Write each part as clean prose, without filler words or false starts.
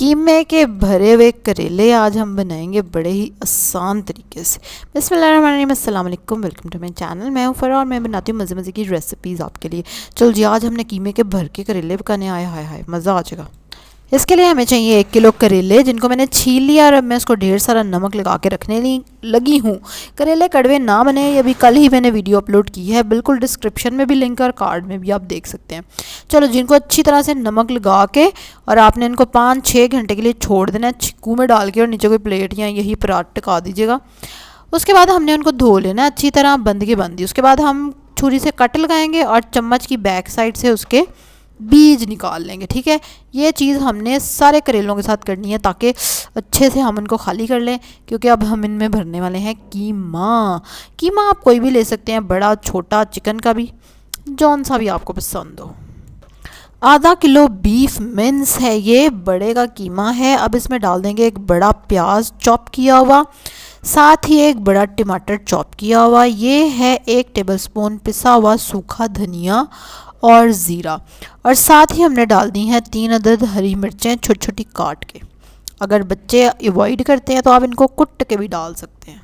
कीमे के भरे हुए करेले आज हम बनाएंगे बड़े ही आसान तरीके से। बिस्मिल्लाहिर्रहमानिर्रहीम, अस्सलाम वालेकुम, वेलकम टू माय चैनल। मैं हूँ फ़रा और मैं बनाती हूँ मज़े मज़े की रेसिपीज़ आपके लिए। चलो जी, आज हमने कीमे के भर के करेले पकाने आए। हाय हाय मज़ा आ जाएगा। इसके लिए हमें चाहिए 1 किलो करेले, जिनको मैंने छील लिया और अब मैं उसको ढेर सारा नमक लगा के रखने लगी हूँ। करेले कड़वे ना बने, ये अभी कल ही मैंने वीडियो अपलोड की है, बिल्कुल डिस्क्रिप्शन में भी लिंक और कार्ड में भी आप देख सकते हैं। चलो, जिनको अच्छी तरह से नमक लगा के और आपने इनको 5-6 घंटे के लिए छोड़ देना है छिक्कू में डाल के, और नीचे कोई प्लेट या यही परात टिका दीजिएगा। उसके बाद हमने उनको धो लेना अच्छी तरह, बंद की बंदी। उसके बाद हम छुरी से कट लगाएंगे और चम्मच की बैक साइड से उसके बीज निकाल लेंगे। ठीक है, ये चीज़ हमने सारे करेलों के साथ करनी है ताकि अच्छे से हम इनको खाली कर लें, क्योंकि अब हम इनमें भरने वाले हैं कीमा। कीमा आप कोई भी ले सकते हैं, बड़ा छोटा, चिकन का भी, जौन सा भी आपको पसंद हो। आधा किलो बीफ मिन्स है, ये बड़े का कीमा है। अब इसमें डाल देंगे एक बड़ा प्याज चॉप किया हुआ, साथ ही एक बड़ा टमाटर चॉप किया हुआ। ये है 1 टेबलस्पून पिसा हुआ सूखा धनिया और ज़ीरा, और साथ ही हमने डाल दी हैं 3 अदद हरी मिर्चें छोटी छोटी काट के। अगर बच्चे अवॉइड करते हैं तो आप इनको कुट के भी डाल सकते हैं।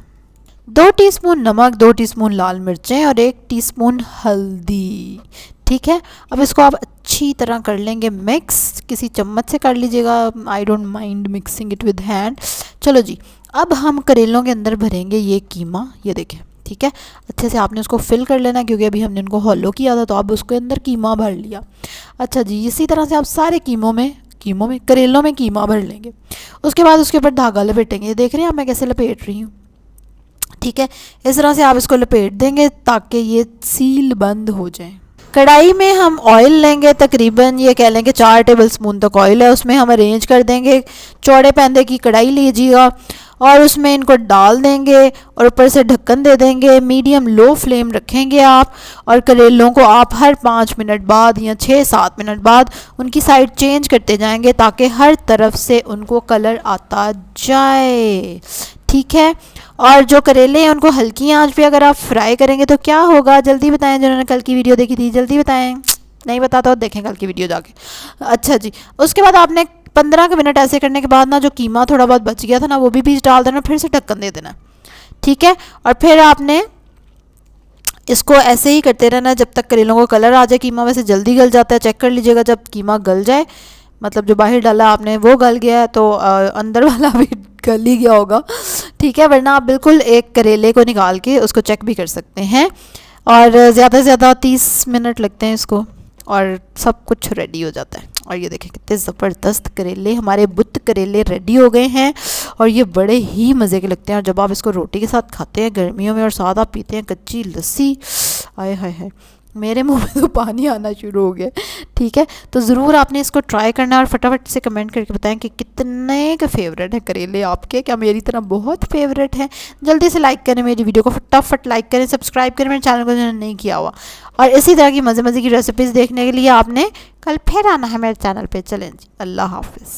2 टीस्पून नमक, 2 टीस्पून लाल मिर्चें और 1 टीस्पून हल्दी। ठीक है, अब इसको आप अच्छी तरह कर लेंगे मिक्स। किसी चम्मच से कर लीजिएगा, I don't mind mixing it with hand. चलो जी, अब हम करेलों के अंदर भरेंगे ये कीमा। ये देखें, ठीक है, अच्छे से आपने उसको फिल कर लेना, क्योंकि अभी हमने इनको हॉलो किया था तो अब उसके अंदर कीमा भर लिया। अच्छा जी, इसी तरह से आप सारे करेलों में कीमा भर लेंगे। उसके बाद उसके ऊपर धागा लपेटेंगे। देख रहे हैं आप मैं कैसे लपेट रही हूँ। ठीक है, इस तरह से आप इसको लपेट देंगे ताकि ये सील बंद हो जाए। कढ़ाई में हम ऑयल लेंगे, तकरीबन ये कह लें कि 4 टेबलस्पून तक ऑयल है। उसमें हम अरेंज कर देंगे, चौड़े पैंदे की कढ़ाई लीजिएगा और उसमें इनको डाल देंगे और ऊपर से ढक्कन दे देंगे। मीडियम लो फ्लेम रखेंगे आप, और करेलों को आप हर 5 मिनट बाद या 6-7 मिनट बाद उनकी साइड चेंज करते जाएंगे ताकि हर तरफ से उनको कलर आता जाए। ठीक है, और जो करेले हैं उनको हल्की आंच पे अगर आप फ्राई करेंगे तो क्या होगा, जल्दी बताएं। जिन्होंने कल की वीडियो देखी थी जल्दी बताएं, नहीं बताता तो देखें कल की वीडियो जाके। अच्छा जी, उसके बाद आपने 15 मिनट ऐसे करने के बाद ना, जो कीमा थोड़ा बहुत बच गया था ना, वो भी बीच डाल देना, फिर से ढक्कन दे देना। ठीक है, और फिर आपने इसको ऐसे ही करते रहना जब तक करेलों को कलर आ जाए। कीमा वैसे जल्दी गल जाता है, चेक कर लीजिएगा। जब कीमा गल जाए, मतलब जो बाहर डाला आपने वो गल गया है, तो अंदर वाला भी गल ही गया होगा। ठीक है, वरना आप बिल्कुल एक करेले को निकाल के उसको चेक भी कर सकते हैं। और ज़्यादा से ज़्यादा 30 मिनट लगते हैं इसको, और सब कुछ रेडी हो जाता है। और ये देखें कितने ज़बरदस्त करेले, हमारे बुत्त करेले रेडी हो गए हैं, और ये बड़े ही मज़े के लगते हैं। और जब आप इसको रोटी के साथ खाते हैं गर्मियों में, और साथ आप पीते हैं कच्ची लस्सी, आय हाय हाय, मेरे मुंह में तो पानी आना शुरू हो गया। ठीक है, तो ज़रूर आपने इसको ट्राई करना है और फटाफट से कमेंट करके बताएं कि कितने का फेवरेट है करेले आपके, क्या मेरी तरह बहुत फेवरेट है। जल्दी से लाइक करें मेरी वीडियो को, फटाफट लाइक करें, सब्सक्राइब करें मेरे चैनल को जिन्होंने नहीं किया हुआ। और इसी तरह की मज़े मज़े की रेसिपीज़ देखने के लिए आपने कल फिर आना है मेरे चैनल पर। चलें जी, अल्लाह हाफिज़।